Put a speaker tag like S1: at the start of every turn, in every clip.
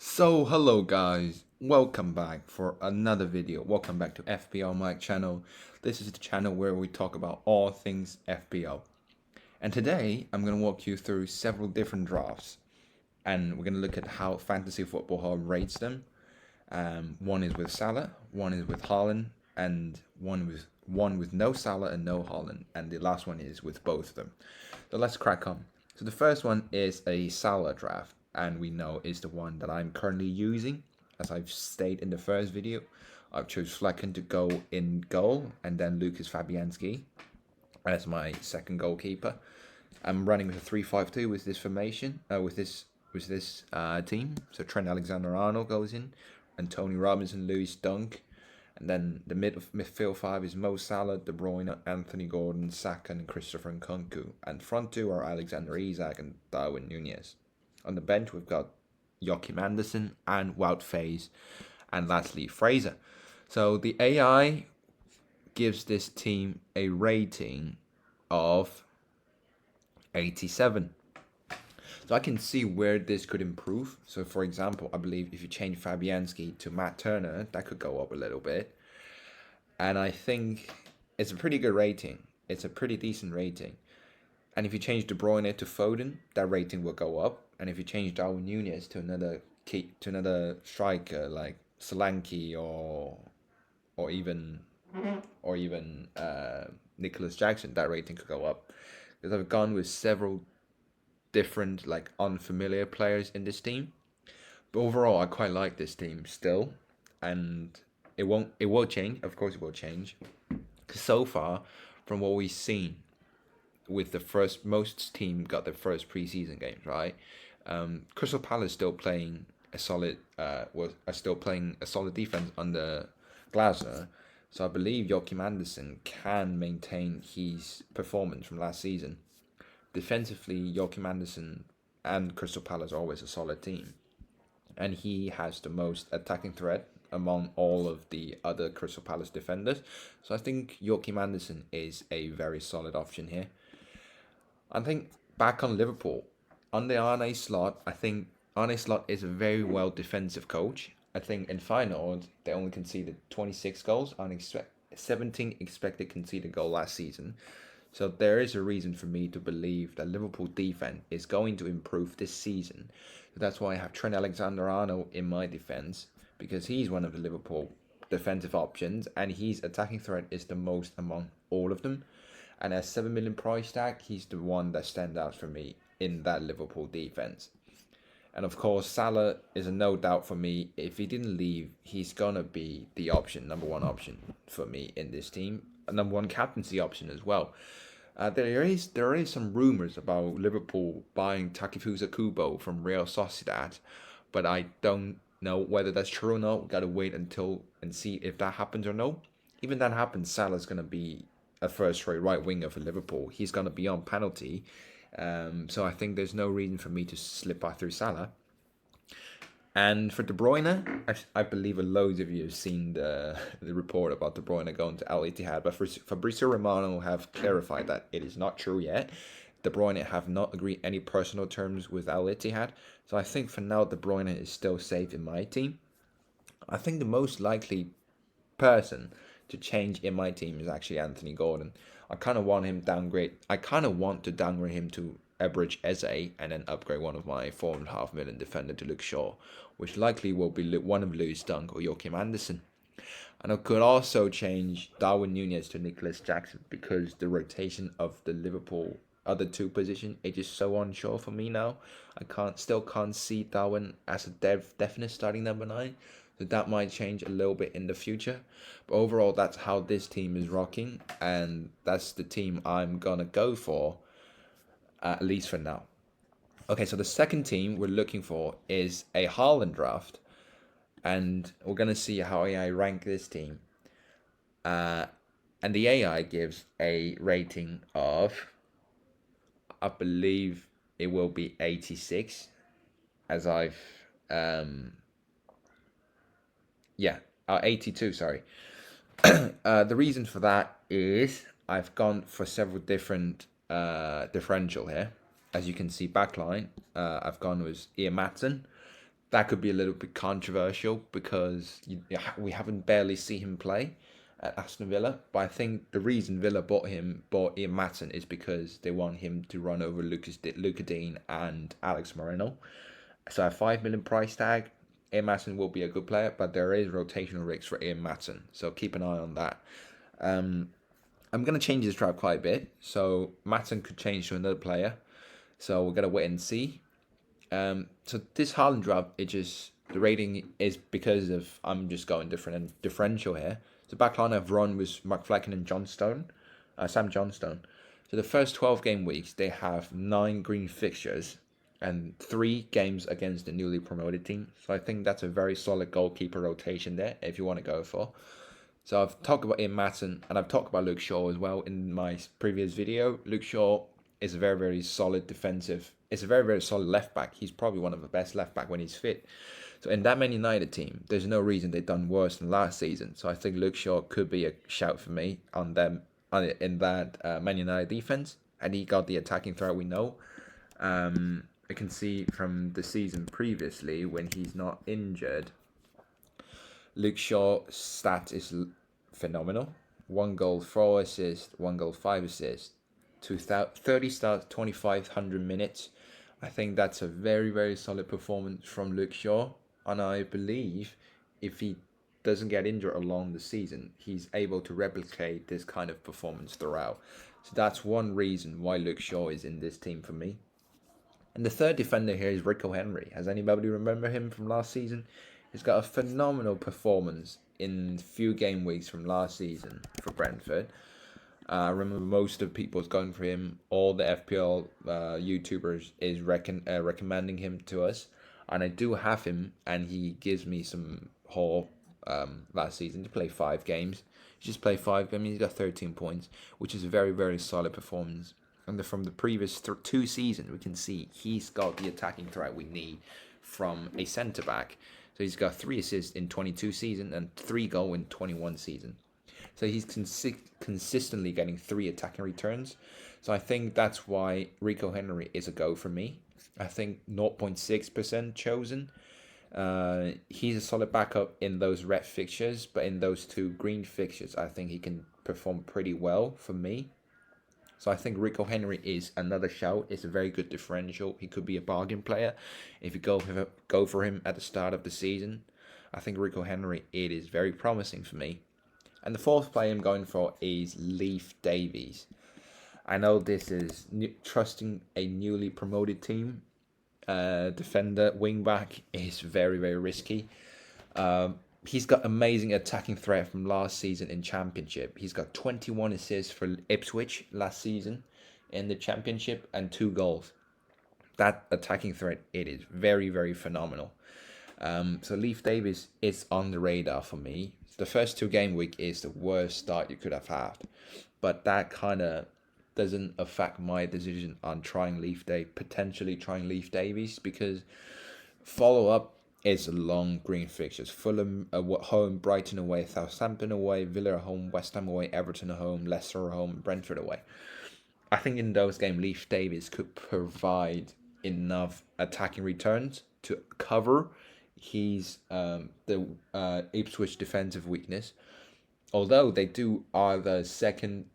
S1: Hello guys, welcome back for another video. Welcome back to FPL Mike channel. This is the channel where we talk about all things FPL. And today I'm going to walk you through several different drafts, and we're going to look at how Fantasy Football Hub rates them. One is with Salah, one is with Haaland, and one with no Salah and no Haaland, and the last one is with both of them. So let's crack on. So the first one is a Salah draft, and we know is the one that I'm currently using. As I've stated in the first video, I've chose Flecken to go in goal, and then Lucas Fabianski as my second goalkeeper. I'm running with a 3-5-2 with this formation, with this team. So Trent Alexander-Arnold goes in, and Tony Robinson, Lewis Dunk, and then the midfield five is Mo Salah, De Bruyne, Anthony Gordon, Saka, and Christopher Nkunku. And front two are Alexander Isak and Darwin Nunez. On the bench, we've got Joachim Andersen and Wout Faes, and lastly, Fraser. So the AI gives this team a rating of 87. So I can see where this could improve. So for example, I believe if you change Fabianski to Matt Turner, that could go up a little bit. And I think it's a pretty good rating. It's a pretty decent rating. And if you change De Bruyne to Foden, that rating will go up. And if you change Darwin Nunez to another striker like Solanke or even Nicholas Jackson, that rating could go up. Because I've gone with several different unfamiliar players in this team. But overall, I quite like this team still, and it will change. Of course, it will change. Because so far, from what we've seen, with the first most team got their first preseason games, right? Crystal Palace still playing a solid still playing a solid defense under Glasner. So I believe Joachim Andersen can maintain his performance from last season. Defensively, Joachim Andersen and Crystal Palace are always a solid team, and he has the most attacking threat among all of the other Crystal Palace defenders. So I think Joachim Andersen is a very solid option here. I think back on Liverpool, under Arne Slot, I think Arne Slot is a very well defensive coach. I think in Feyenoord, they only conceded 26 goals on 17 expected conceded goal last season. So there is a reason for me to believe that Liverpool defense is going to improve this season. So that's why I have Trent Alexander-Arnold in my defense, because he's one of the Liverpool defensive options, and his attacking threat is the most among all of them. And at 7 million price tag, he's the one that stands out for me in that Liverpool defense. And of course, Salah is a no doubt for me. If he didn't leave, he's gonna be the number one option for me in this team, a number one captaincy option as well. There is some rumors about Liverpool buying Takefusa Kubo from Real Sociedad, but I don't know whether that's true or not. We gotta wait until and see if that happens or no. Even that happens, Salah's gonna be a first-rate right winger for Liverpool. He's gonna be on penalty, so I think there's no reason for me to slip by through Salah. And for De Bruyne, I believe loads of you have seen the report about De Bruyne going to Al Ittihad, but Fabrizio Romano have clarified that it is not true yet. De Bruyne have not agreed any personal terms with Al Ittihad, so I think for now De Bruyne is still safe in my team. I think the most likely person to change in my team is actually Anthony Gordon. I kind of want to downgrade him to Ebridge Eze and then upgrade one of my 4.5 million defender to Luke Shaw, which likely will be one of Lewis Dunk or Joachim Andersen. And I could also change Darwin Nunez to Nicholas Jackson, because the rotation of the Liverpool other two position is just so unsure for me now. I still can't see Darwin as a definite starting number 9. So that might change a little bit in the future. But overall, that's how this team is rocking, and that's the team I'm gonna go for, at least for now. Okay, so the second team we're looking for is a Haaland draft, and we're gonna see how AI rank this team. And the AI gives a rating of, I believe it will be 86, as I've 82. Sorry. The reason for that is I've gone for several different differential here. As you can see, backline, I've gone with Ian Matson, that could be a little bit controversial because we haven't barely seen him play at Aston Villa. But I think the reason Villa bought Ian Maatsen is because they want him to run over Luca Dean and Alex Moreno. So a 5 million price tag, Ian Maatsen will be a good player, but there is rotational risks for Ian Maatsen. So keep an eye on that. I'm going to change this draft quite a bit. So Maatsen could change to another player. So we're going to wait and see. So this Haaland draft, the rating is because of, I'm just going differential here. So backline I've run with McFlecken and Sam Johnstone. So the first 12 game weeks, they have 9 green fixtures and 3 games against the newly promoted team. So I think that's a very solid goalkeeper rotation there if you want to go for. So I've talked about Ian Maatsen and I've talked about Luke Shaw as well in my previous video. Luke Shaw is a very, very solid defensive. It's a very, very solid left back. He's probably one of the best left back when he's fit. So in that Man United team, there's no reason they've done worse than last season. So I think Luke Shaw could be a shout for me in that Man United defense. And he got the attacking threat we know. I can see from the season previously when he's not injured, Luke Shaw's stats is phenomenal. 1 goal, 4 assists, 1 goal, 5 assists. 30 starts, 2,500 minutes. I think that's a very, very solid performance from Luke Shaw. And I believe if he doesn't get injured along the season, he's able to replicate this kind of performance throughout. So that's one reason why Luke Shaw is in this team for me. And the third defender here is Rico Henry. Has anybody remember him from last season? He's got a phenomenal performance in few game weeks from last season for Brentford. I remember most of the people was going for him. All the FPL YouTubers is recommending him to us. And I do have him, and he gives me some haul last season to play 5 games. He just played 5 games, he's got 13 points, which is a very, very solid performance. And from the previous 2 seasons, we can see he's got the attacking threat we need from a centre-back. So he's got 3 assists in 22 season and 3 goals in 21 season. So he's consistently getting 3 attacking returns. So I think that's why Rico Henry is a go for me. I think 0.6% chosen. He's a solid backup in those red fixtures, but in those 2 green fixtures, I think he can perform pretty well for me. So I think Rico Henry is another shout. It's a very good differential. He could be a bargain player if you go for him at the start of the season. I think Rico Henry, it is very promising for me. And the 4th player I'm going for is Leif Davies. I know this is trusting a newly promoted team. Defender, wingback is very, very risky. He's got amazing attacking threat from last season in Championship. He's got 21 assists for Ipswich last season in the Championship and 2 goals. That attacking threat, it is very, very phenomenal. So Leif Davies is on the radar for me. The first 2 game week is the worst start you could have had. But that kind of doesn't affect my decision on potentially trying Leif Davies, because follow-up is a long green fixtures. Fulham home, Brighton away, Southampton away, Villa at home, West Ham away, Everton at home, Leicester at home, Brentford away. I think in those games, Leif Davies could provide enough attacking returns to cover his the Ipswich defensive weakness. Although they're second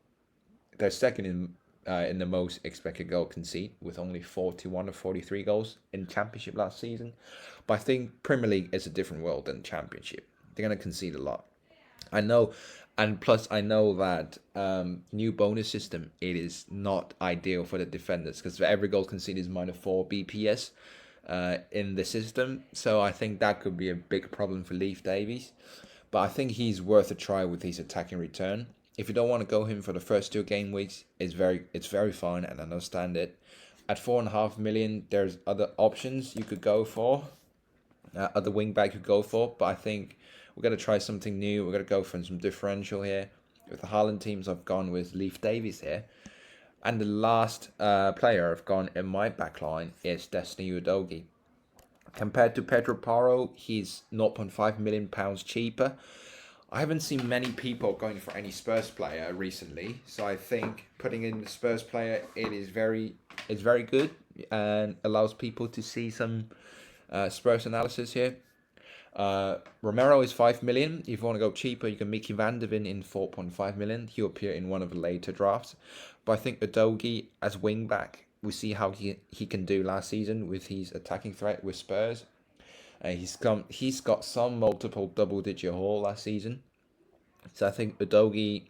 S1: in the most expected goal concede with only 41 or 43 goals in Championship last season. But I think Premier League is a different world than Championship. They're going to concede a lot. I know, and plus I know that new bonus system, it is not ideal for the defenders because every goal conceded is -4 BPS in the system. So I think that could be a big problem for Leif Davies. But I think he's worth a try with his attacking return. If you don't want to go him for the first 2 game weeks, it's very fine and I understand it. At 4.5 million, there's other options you could go for, other wing back you could go for. But I think we're gonna try something new. We're gonna go for some differential here. With the Haaland teams, I've gone with Leif Davies here, and the last player I've gone in my backline is Destiny Udogie. Compared to Pedro Porro, he's 0.5 million pounds cheaper. I haven't seen many people going for any Spurs player recently, so I think putting in the Spurs player, it's very good and allows people to see some Spurs analysis here. Romero is 5 million. If you want to go cheaper, you can Mickey Van de Ven in 4.5 million. He'll appear in one of the later drafts. But I think Udogie as wing back, we see how he can do last season with his attacking threat with Spurs. He's got some multiple double digit haul last season. So I think Udogie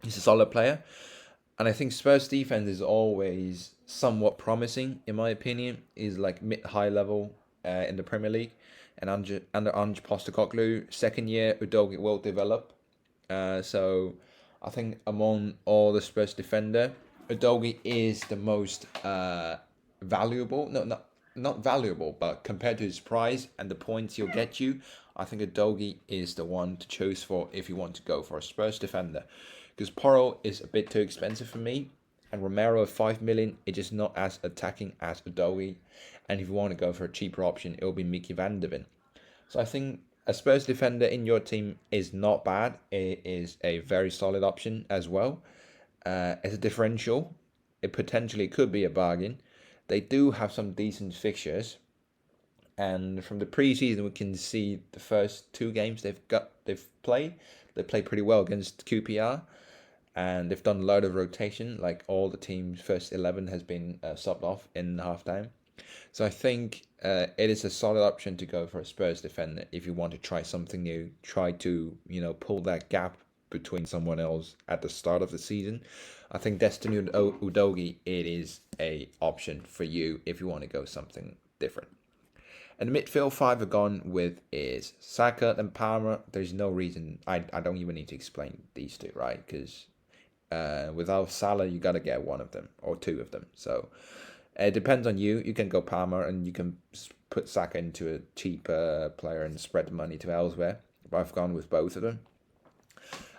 S1: is a solid player. And I think Spurs defense is always somewhat promising, in my opinion. Is like mid high level in the Premier League. And under Ange Postecoglou, second year, Udogie will develop. So I think among all the Spurs defender, Udogie is the most valuable. No, not valuable, but compared to his price and the points he'll get you, I think Udogie is the one to choose for if you want to go for a Spurs defender. Because Porro is a bit too expensive for me, and Romero at 5 million is just not as attacking as Udogie. And if you want to go for a cheaper option, it will be Mickey Van de Ven. So I think a Spurs defender in your team is not bad. It is a very solid option as well. As a differential, it potentially could be a bargain. They do have some decent fixtures, and from the preseason we can see the first 2 games they've played. They played pretty well against QPR, and they've done a lot of rotation. Like all the team's first 11 has been subbed off in halftime. So I think it is a solid option to go for a Spurs defender if you want to try something new, try to pull that gap between someone else at the start of the season. I think Destiny Udogie, it is a option for you if you want to go something different. And the midfield 5 I've gone with is Saka and Palmer. There's no reason, I don't even need to explain these two, right? Because without Salah, you got to get one of them or 2 of them. So it depends on you. You can go Palmer and you can put Saka into a cheaper player and spread the money to elsewhere. But I've gone with both of them.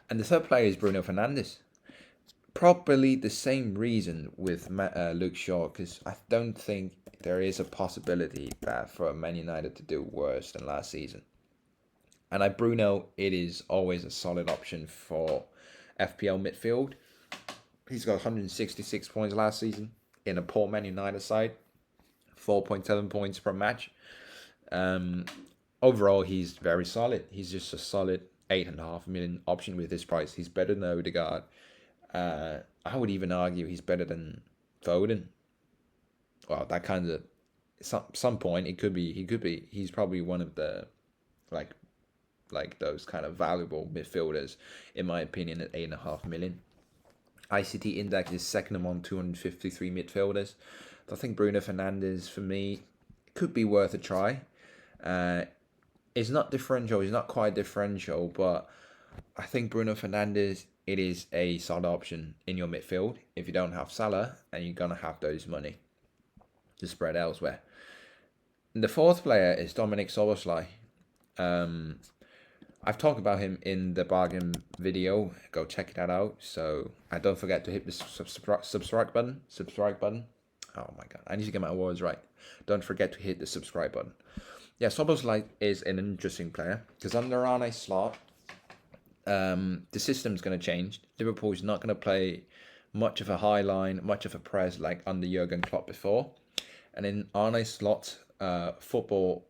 S1: And the third player is Bruno Fernandes. Probably the same reason with Luke Shaw, because I don't think there is a possibility that for Man United to do worse than last season. And Bruno, it is always a solid option for FPL midfield. He's got 166 points last season in a poor Man United side, 4.7 points per match. Overall, he's very solid. He's just a solid 8.5 million option with this price. He's better than Odegaard. I would even argue he's better than Foden. Well, that kind of some point it could be. He's probably one of the like those kind of valuable midfielders in my opinion at 8.5 million. ICT index is second among 253 midfielders. So I think Bruno Fernandes for me could be worth a try. It's not differential. It's not quite differential, but I think Bruno Fernandes, it is a solid option in your midfield if you don't have Salah and you're going to have those money to spread elsewhere. And the fourth player is Dominic Szoboszlai. I've talked about him in the bargain video. Go check that out. So don't forget to hit the subscribe button. Oh my god, I need to get my words right. Don't forget to hit the subscribe button. Yeah, Szoboszlai is an interesting player because under Arne Slot, the system's going to change. Liverpool is not going to play much of a high line, much of a press like under Jurgen Klopp before. And in Arne Slot's football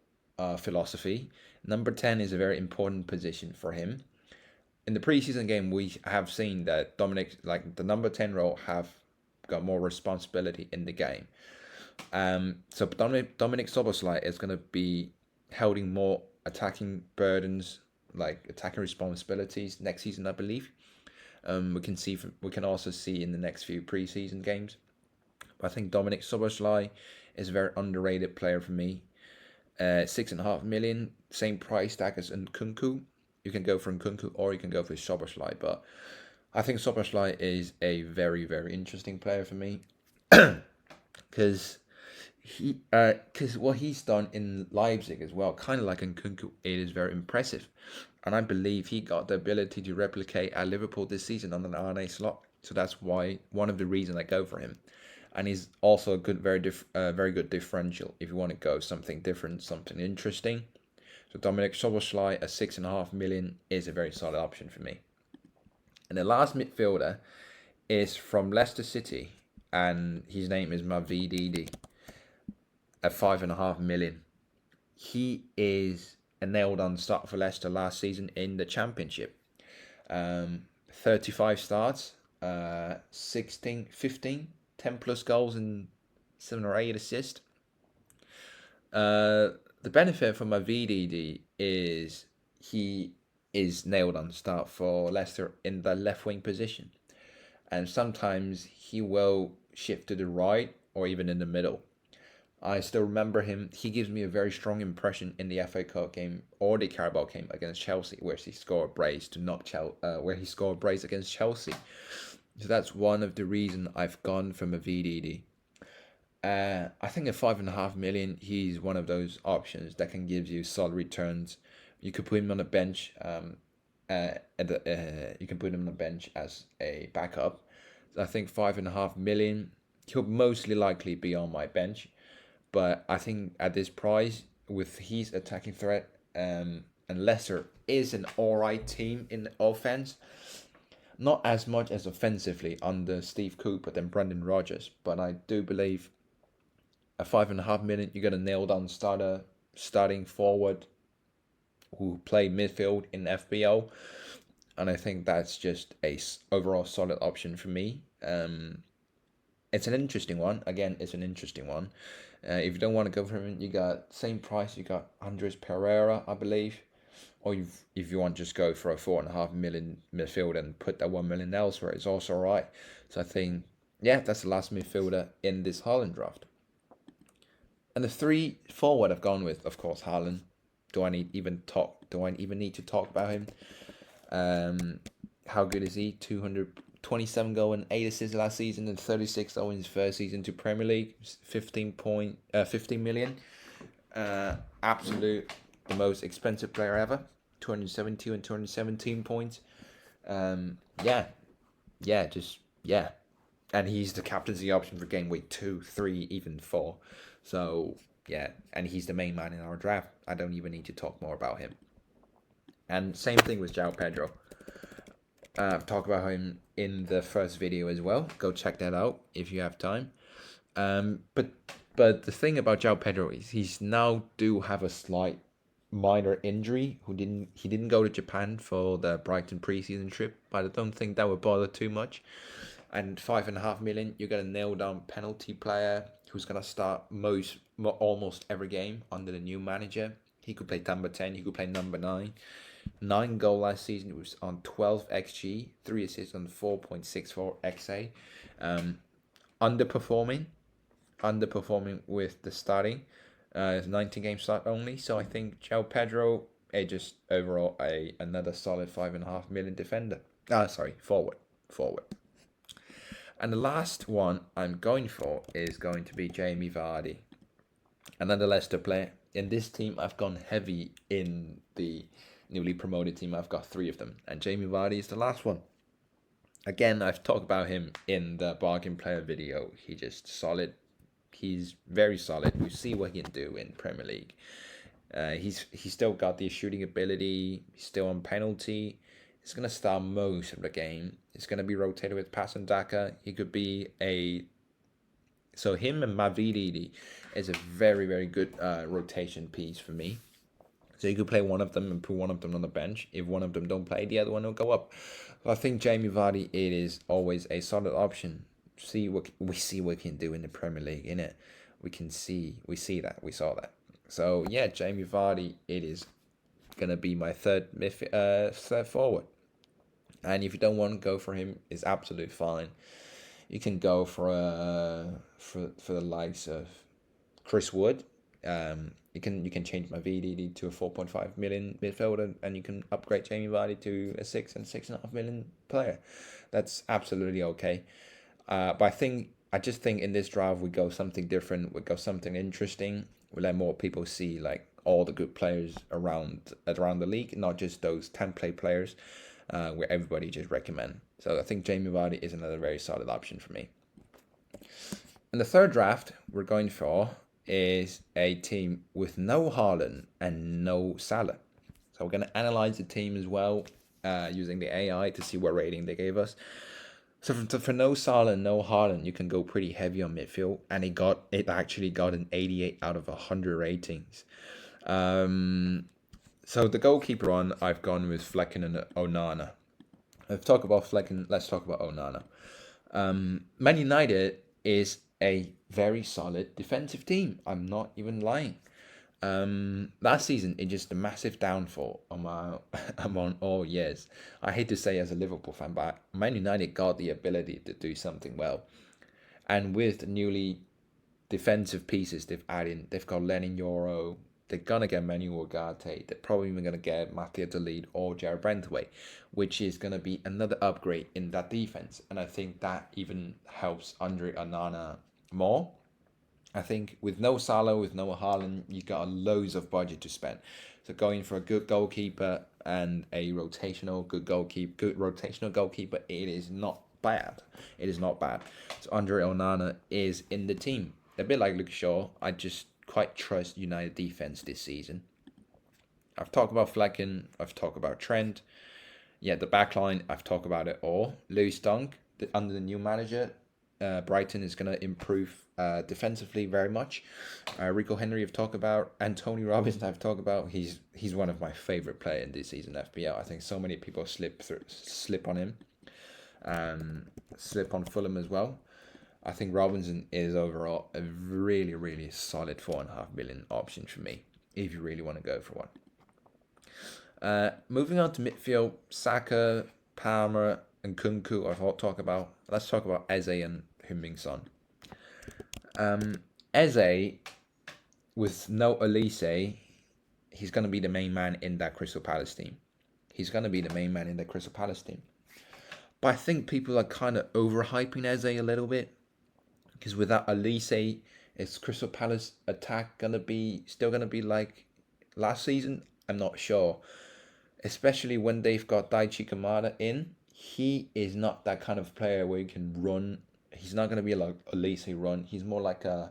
S1: philosophy, number 10 is a very important position for him. In the preseason game, we have seen that Dominic, like the number 10 role, have got more responsibility in the game. So Dominic Szoboszlai is going to be holding more attacking burdens, like attacking responsibilities next season, I believe. We can also see in the next few preseason games. But I think Dominic Szoboszlai is a very underrated player for me. 6.5 million, same price tag as Nkunku. You can go for Nkunku or you can go for Szoboszlai, but I think Szoboszlai is a very, very interesting player for me because what he's done in Leipzig as well, kind of like Nkunku, it is very impressive, and I believe he got the ability to replicate at Liverpool this season on an Arne Slot. So that's why one of the reasons I go for him. And he's also a good, very good differential if you want to go something different, something interesting. So Dominic Szoboszlai at 6.5 million is a very solid option for me. And the last midfielder is from Leicester City, and his name is Mavidi at 5.5 million. he is a nailed-on start for Leicester last season in the Championship. 35 starts, 16, 15, 10 plus goals and 7 or 8 assists. The benefit from my VDD is he is nailed on start for Leicester in the left wing position. And sometimes he will shift to the right or even in the middle. I still remember him. He gives me a very strong impression in the FA Cup game or the Carabao game against Chelsea, where he scored a brace to knock where he scored a brace against Chelsea. So that's one of the reasons I've gone from a VDD. I think at 5.5 million, he's one of those options that can give you solid returns. You could put him on the bench. You can put him on the bench as a backup. So I think 5.5 million, he'll mostly likely be on my bench. But I think at this price, with his attacking threat, and Leicester is an alright team in offense. Not as much as offensively under Steve Cooper than Brendan Rodgers, but I do believe at 5.5 million, you got a nailed on starting forward who play midfield in FPL, and I think that's just a overall solid option for me. It's an interesting one. Again, it's an interesting one. If you don't want to go for him, you got same price. You got Andres Pereira, I believe, or if you want to just go for a 4.5 million midfield and put that 1 million elsewhere, it's also alright. So I think, yeah, that's the last midfielder in this Haaland draft. And the 3 forward I've gone with, of course, Haaland. Do I even need to talk about him? How good is he? 227 goal and 8 assists last season, and 36 goal in his first season to Premier League. 15 million. Absolute the most expensive player ever. 272 and 217 points. Yeah, yeah. And he's the captaincy option for game week 2, 3, even 4. So, yeah, and he's the main man in our draft. I don't even need to talk more about him. And same thing with João Pedro. I've talked about him in the first video as well. Go check that out if you have time. But the thing about João Pedro is he's now do have a slight minor injury. He didn't go to Japan for the Brighton preseason trip, but I don't think that would bother too much. And 5.5 million, you're gonna nail down penalty player who's gonna start almost every game under the new manager. He could play number 10. He could play number 9. 9 goal last season. It was on 12 xG, 3 assists on 4.64 xA. Underperforming with the starting. 19 game start only. So I think João Pedro, just overall another solid 5.5 million defender. Forward. And the last one I'm going for is going to be Jamie Vardy, another Leicester player. In this team, I've gone heavy in the newly promoted team. I've got 3 of them, and Jamie Vardy is the last one. Again, I've talked about him in the bargain player video. He's just solid. He's very solid. We see what he can do in Premier League. He's still got the shooting ability. He's still on penalty. He's going to start most of the game. He's going to be rotated with Passon Daka. He could be So him and Mavididi is a very, very good rotation piece for me. So you could play one of them and put one of them on the bench. If one of them don't play, the other one will go up. So I think Jamie Vardy, it is always a solid option. See what we can do in the Premier League, innit? We saw that. So yeah, Jamie Vardy, it is gonna be my third forward. And if you don't want to go for him, it's absolutely fine. You can go for the likes of Chris Wood. You can change my VDD to a 4.5 million midfielder, and you can upgrade Jamie Vardy to a 6 and 6.5 million player. That's absolutely okay. But I just think in this draft we go something different. We go something interesting. We let more people see like all the good players around the league, not just those template players where everybody just recommend. So I think Jamie Vardy is another very solid option for me. And the third draft we're going for is a team with no Haaland and no Salah. So we're going to analyze the team as well using the AI to see what rating they gave us. So for no Salah and no Haaland, you can go pretty heavy on midfield, and it actually got an 88 out of 100 ratings. So the goalkeeper on, I've gone with Flecken and Onana. Let's talk about Flecken. Let's talk about Onana. Man United is a very solid defensive team. I'm not even lying. Last season, it's just a massive downfall among all years. I hate to say as a Liverpool fan, but Man United got the ability to do something well. And with the newly defensive pieces they've added, they've got Lennon Euro, they're going to get Manuel Ugarte, they're probably even going to get Matteo Delete or Jared Brentaway, which is going to be another upgrade in that defense. And I think that even helps Andre Onana more. I think with no Salah, with no Haaland, you got loads of budget to spend. So going for a good goalkeeper and a good rotational goalkeeper, it is not bad. It is not bad. So Andre Onana is in the team. A bit like Luke Shaw, I just quite trust United defense this season. I've talked about Flecken, I've talked about Trent. Yeah, the back line, I've talked about it all. Lewis Dunk, under the new manager, Brighton is going to improve defensively very much. Rico Henry, I've talked about. Anthony Robinson, I've talked about. He's one of my favorite players in this season FPL. I think so many people slip on him, slip on Fulham as well. I think Robinson is overall a really, really solid 4.5 million option for me if you really want to go for one. Moving on to midfield, Saka, Palmer, and Kunku. Let's talk about Eze and Heung-min Son. Eze, with no Elise, he's going to be the main man in that Crystal Palace team. But I think people are kind of overhyping Eze a little bit. Because without Elise, is Crystal Palace attack still gonna be like last season? I'm not sure. Especially when they've got Daichi Kamada in. He is not that kind of player where you can run. He's not gonna be like Elise run. He's more like a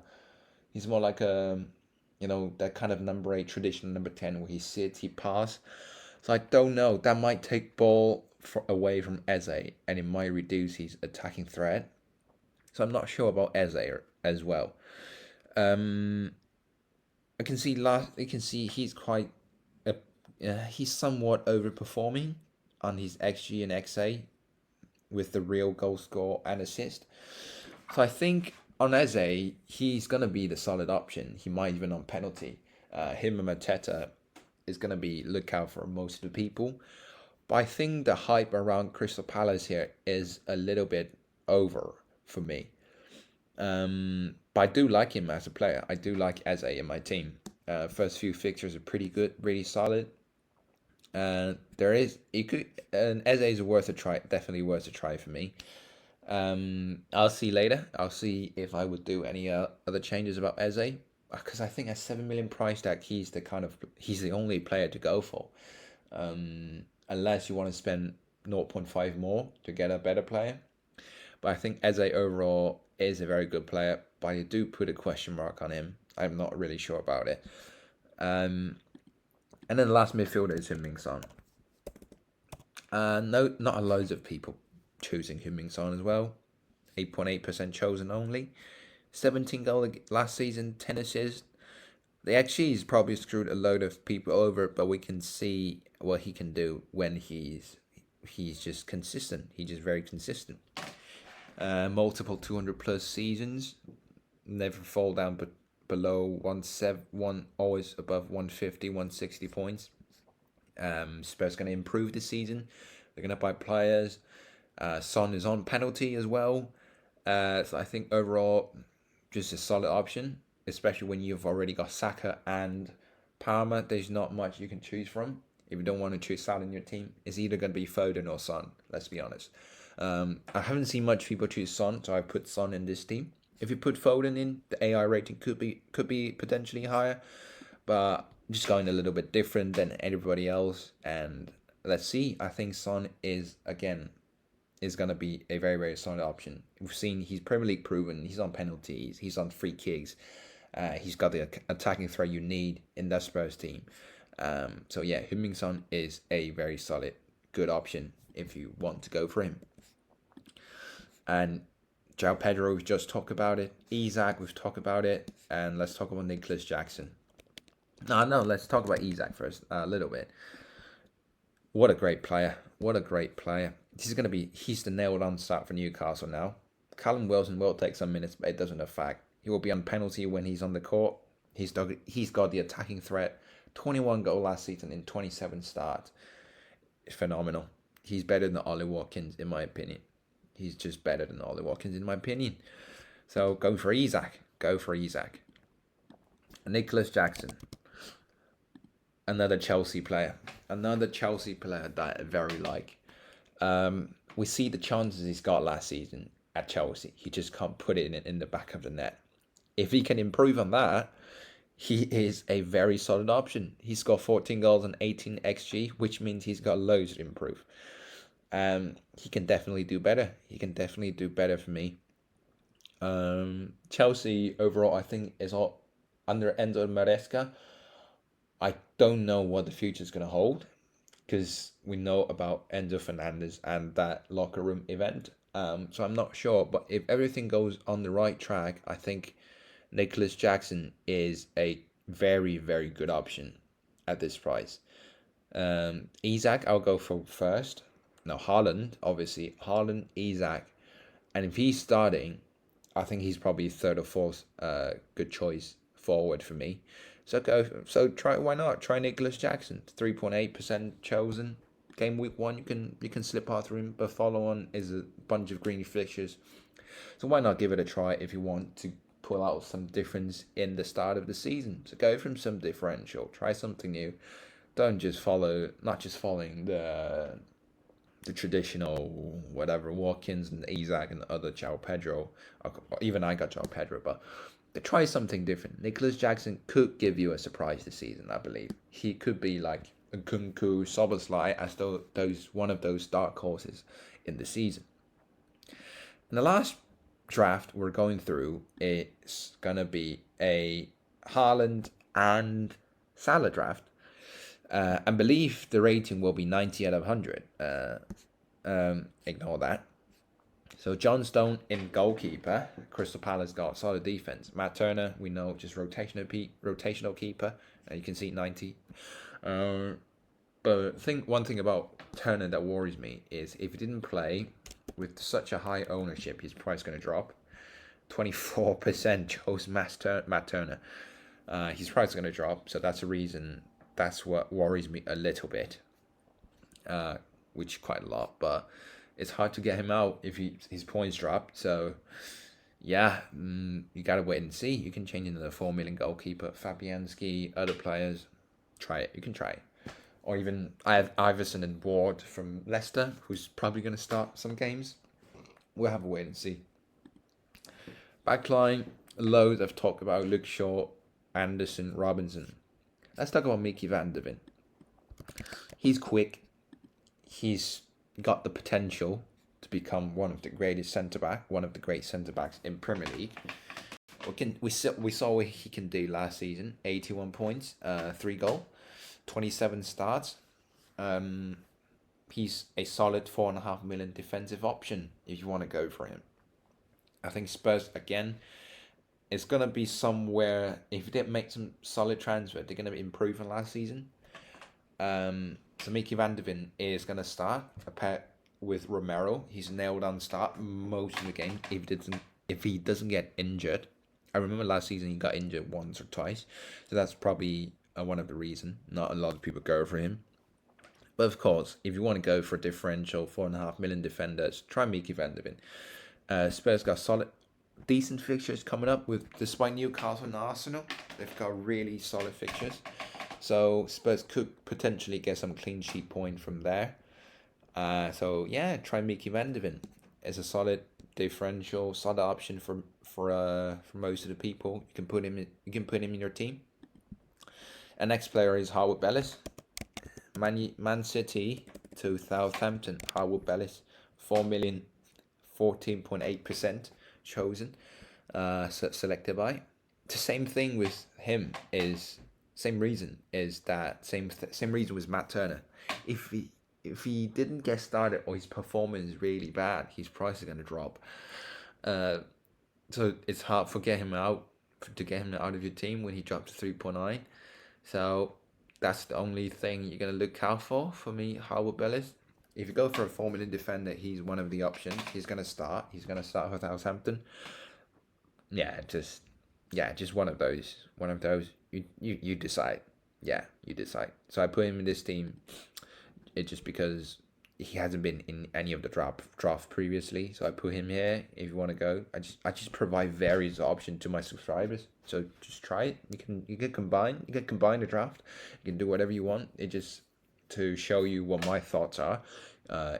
S1: that kind of number 8, traditional number 10 where he sits, he pass. So I don't know. That might take ball away from Eze and it might reduce his attacking threat. So I'm not sure about Eze as well. You can see he's quite he's somewhat overperforming on his XG and XA with the real goal score and assist. So I think on Eze, he's gonna be the solid option. He might even on penalty. Him and Mateta is gonna be look out for most of the people. But I think the hype around Crystal Palace here is a little bit over for me. But I do like him as a player. I do like Eze in my team. First few fixtures are pretty good, really solid. And Eze is worth a try, definitely worth a try for me. I'll see later. I'll see if I would do any other changes about Eze, because I think at 7 million price tag, he's the only player to go for. Unless you want to spend 0.5 more to get a better player. But I think Eze overall is a very good player, but I do put a question mark on him. I'm not really sure about it. And then the last midfielder is Heung-min Son. No, not loads of people choosing Heung-min Son as well. 8.8% chosen only. 17 goals last season, 10 assists. The XG has probably screwed a load of people over, but we can see what he can do when he's just consistent. He's just very consistent. Multiple 200 plus seasons, never fall down but below 171, always above 150, 160 points. Spurs going to improve this season. They're going to buy players. Son is on penalty as well. So I think overall, just a solid option, especially when you've already got Saka and Palmer. There's not much you can choose from. If you don't want to choose Salah in your team, it's either going to be Foden or Son, let's be honest. I haven't seen much people choose Son, so I put Son in this team. If you put Foden in, the AI rating could be potentially higher, but just going a little bit different than everybody else. And let's see. I think Son is going to be a very, very solid option. We've seen he's Premier League proven. He's on penalties. He's on free kicks. He's got the attacking threat you need in that Spurs team. So yeah, Heung-min Son is a very solid, good option if you want to go for him. And João Pedro, we've just talked about it. Isak, we've talked about it. And let's talk about Nicholas Jackson. No. Let's talk about Isak first a little bit. What a great player! What a great player! He's the nailed on start for Newcastle now. Callum Wilson will take some minutes, but it doesn't affect. He will be on penalty when he's on the court. He's got the attacking threat. 21 goal last season in 27 starts. It's phenomenal. He's better than Ollie Watkins in my opinion. He's just better than Ollie Watkins in my opinion. So go for Isak. Go for Isak. Nicholas Jackson, another Chelsea player. Another Chelsea player that I very like. We see the chances he's got last season at Chelsea. He just can't put it in the back of the net. If he can improve on that, he is a very solid option. He's got 14 goals and 18 XG, which means he's got loads to improve. He can definitely do better. He can definitely do better for me. Chelsea overall, I think, is all under Enzo Maresca. I don't know what the future is going to hold because we know about Enzo Fernandez and that locker room event. So I'm not sure. But if everything goes on the right track, I think Nicholas Jackson is a very, very good option at this price. Isak, I'll go for first. Now, Haaland, obviously. Haaland, Isak. And if he's starting, I think he's probably third or fourth good choice forward for me. Why not try Nicholas Jackson? 3.8% chosen. Game week 1, you can slip past him, but follow on is a bunch of greeny fixtures. So why not give it a try if you want to pull out some difference in the start of the season? So go from some differential, try something new. Don't just not just following the traditional whatever Watkins and Isaac and the other João Pedro, or even I got João Pedro, but to try something different. Nicholas Jackson could give you a surprise this season, I believe. He could be like a Kunku, Soboslai as those one of those dark horses in the season. And the last draft we're going through is gonna be a Haaland and Salah draft. I believe the rating will be 90 out of 100. Ignore that. So John Stone in goalkeeper. Crystal Palace got solid defense. Matt Turner, we know, just rotational keeper. You can see 90. But one thing about Turner that worries me is if he didn't play with such a high ownership, his price going to drop. 24% chose Matt Turner. His price is going to drop, so that's a reason. That's what worries me a little bit, which quite a lot. But it's hard to get him out if his points drop. So, yeah, you got to wait and see. You can change into the 4 million goalkeeper, Fabianski, other players. Try it. You can try it. Or even I have Iverson and Ward from Leicester, who's probably going to start some games. We'll have a wait and see. Backline, loads I've talked about. Luke Shaw, Anderson, Robinson. Let's talk about Mickey van de Ven. He's quick. He's got the potential to become one of the great centre backs in Premier League. We saw what he can do last season. 81 points, 3 goals, 27 starts. He's a solid 4.5 million defensive option if you want to go for him. I think Spurs again. It's gonna be somewhere. If you didn't make some solid transfer, they're gonna improve from last season. So Mickey van de Ven is gonna start a pair with Romero. He's nailed on start most of the game if he doesn't get injured. I remember last season he got injured once or twice, so that's probably one of the reasons. Not a lot of people go for him. But of course, if you want to go for a differential 4.5 million defenders, try Mickey van de Ven. Spurs got decent fixtures coming up despite Newcastle and Arsenal. They've got really solid fixtures. So Spurs could potentially get some clean sheet point from there. So yeah, try Mickey van de Ven as a solid differential, solid option for most of the people. You can put him in your team. And next player is Harwood Bellis. Man City to Southampton. Harwood Bellis, 4 million, 14.8% chosen, selected by. The same thing with him is same reason with Matt Turner. If he didn't get started or his performance is really bad, his price is going to drop. So it's hard to get him out of your team when he drops to 3.9. So that's the only thing you're gonna look out for me, Howard Bellis. If you go for a Formula defender, he's one of the options. He's gonna start. He's gonna start for Southampton. Yeah, just one of those. One of those. You decide. Yeah, you decide. So I put him in this team. It just because he hasn't been in any of the draft previously, so I put him here. If you want to go, I just provide various options to my subscribers. So just try it. You can combine the draft. You can do whatever you want. It just to show you what my thoughts are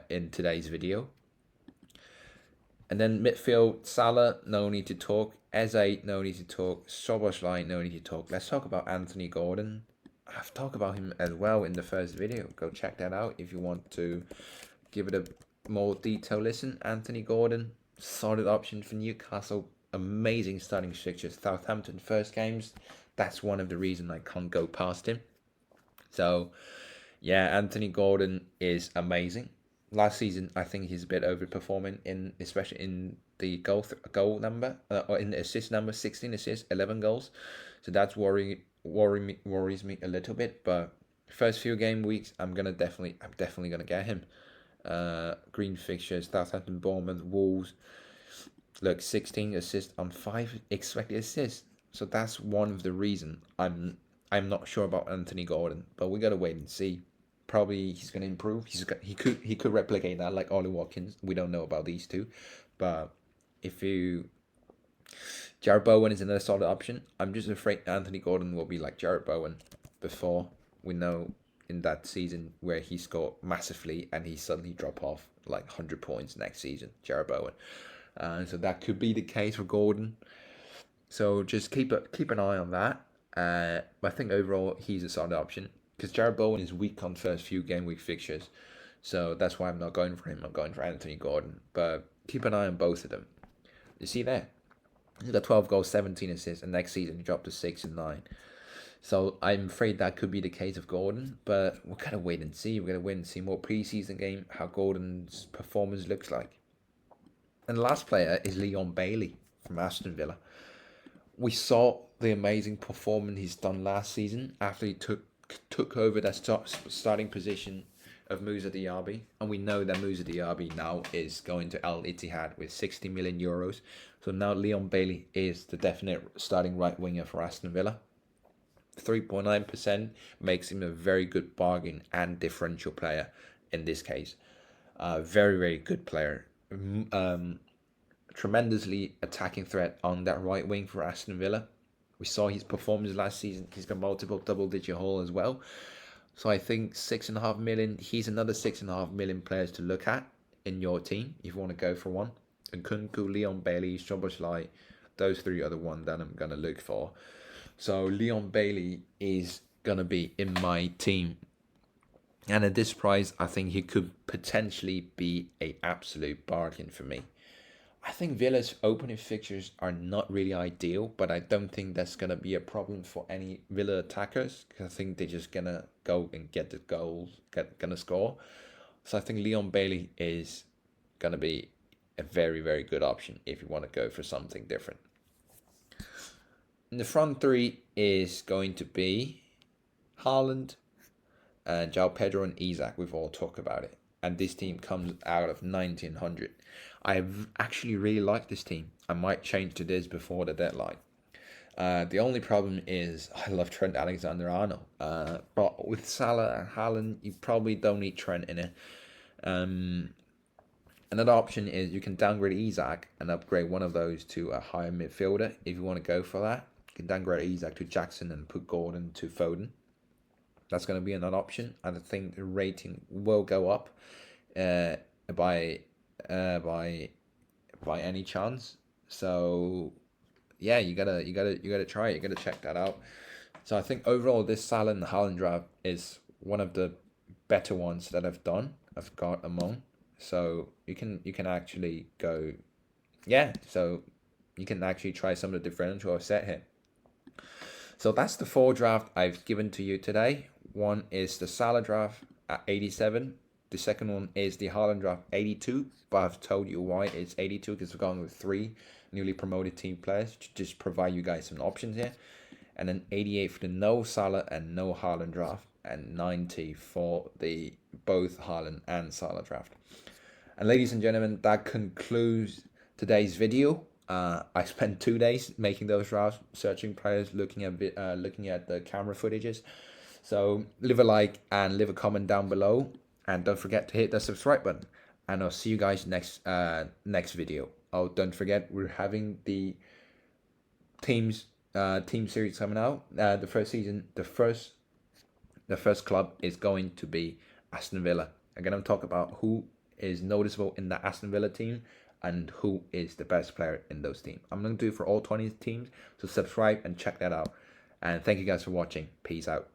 S1: in today's video. And then midfield, Salah, no need to talk. Eze, no need to talk. Szoboszlai, no need to talk. Let's talk about Anthony Gordon. I've talked about him as well in the first video. Go check that out if you want to give it a more detailed listen. Anthony Gordon, solid option for Newcastle. Amazing starting fixtures. Southampton first games. That's one of the reasons I can't go past him. So, yeah, Anthony Gordon is amazing. Last season, I think he's a bit overperforming especially in the goal number or in the assist number, 16 assists, 11 goals. So that's worries me a little bit. But first few game weeks, I'm definitely gonna get him. Green fixtures, Southampton, Bournemouth, Wolves. Look, 16 assists on 5 expected assists. So that's one of the reason I'm not sure about Anthony Gordon, but we gotta wait and see. Probably he's gonna improve. He could replicate that like Ollie Watkins. We don't know about these two, but if you Jared Bowen is another solid option. I'm just afraid Anthony Gordon will be like Jared Bowen before. We know in that season where he scored massively and he suddenly drop off like 100 points next season. Jared Bowen. So that could be the case for Gordon. So just keep an eye on that. I think overall he's a solid option because Jared Bowen is weak on first few game week fixtures. So that's why I'm not going for him. I'm going for Anthony Gordon. But keep an eye on both of them. You see there? He's got 12 goals, 17 assists, and next season he dropped to 6 and 9. So I'm afraid that could be the case of Gordon, but we're going to wait and see. We're going to wait and see more preseason game, how Gordon's performance looks like. And the last player is Leon Bailey from Aston Villa. We saw the amazing performance he's done last season after he took over that starting position of Musa Diaby, and we know that Musa Diaby now is going to Al Ittihad with 60 million euros. So now Leon Bailey is the definite starting right winger for Aston Villa. 3.9% makes him a very good bargain and differential player in this case. Very, very good player. Tremendously attacking threat on that right wing for Aston Villa. We saw his performance last season. He's got multiple double-digit haul as well. So I think 6.5 million. He's another 6.5 million players to look at in your team if you want to go for one. And Nkunku, Leon Bailey, Szoboszlai, those three are the ones that I'm gonna look for. So Leon Bailey is gonna be in my team, and at this price, I think he could potentially be an absolute bargain for me. I think Villa's opening fixtures are not really ideal, but I don't think that's going to be a problem for any Villa attackers because I think they're just going to go and get the goals, going to score. So I think Leon Bailey is going to be a very, very good option if you want to go for something different. And the front three is going to be Haaland, and João Pedro and Isaac. We've all talked about it. And this team comes out of 1900. I actually really like this team. I might change to this before the deadline. The only problem is I love Trent Alexander-Arnold. But with Salah and Haaland, you probably don't need Trent in it. Another option is you can downgrade Isaac and upgrade one of those to a higher midfielder if you want to go for that. You can downgrade Isaac to Jackson and put Gordon to Foden. That's going to be another option. I think the rating will go up by any chance. So yeah, you gotta try it. You gotta check that out. So I think overall this Salah and Haaland draft is one of the better ones that I've got among. So you can actually go, yeah. So you can actually try some of the differential I've set here. So that's the 4 draft I've given to you today. One is the Salah draft at 87. The second one is the Haaland draft 82. But I've told you why it's 82 because we're going with 3 newly promoted team players to just provide you guys some options here. and then 88 for the no Salah and no Haaland draft, and 90 for the both Haaland and Salah draft. And ladies and gentlemen, that concludes today's video. I spent 2 days making those drafts, searching players, looking at the camera footages. So leave a like and leave a comment down below, and don't forget to hit the subscribe button. And I'll see you guys next video. Oh, don't forget, we're having the team series coming out. The first season, the first club is going to be Aston Villa. I'm gonna talk about who is noticeable in the Aston Villa team and who is the best player in those teams. I'm gonna do it for all 20 teams, so subscribe and check that out. And thank you guys for watching. Peace out.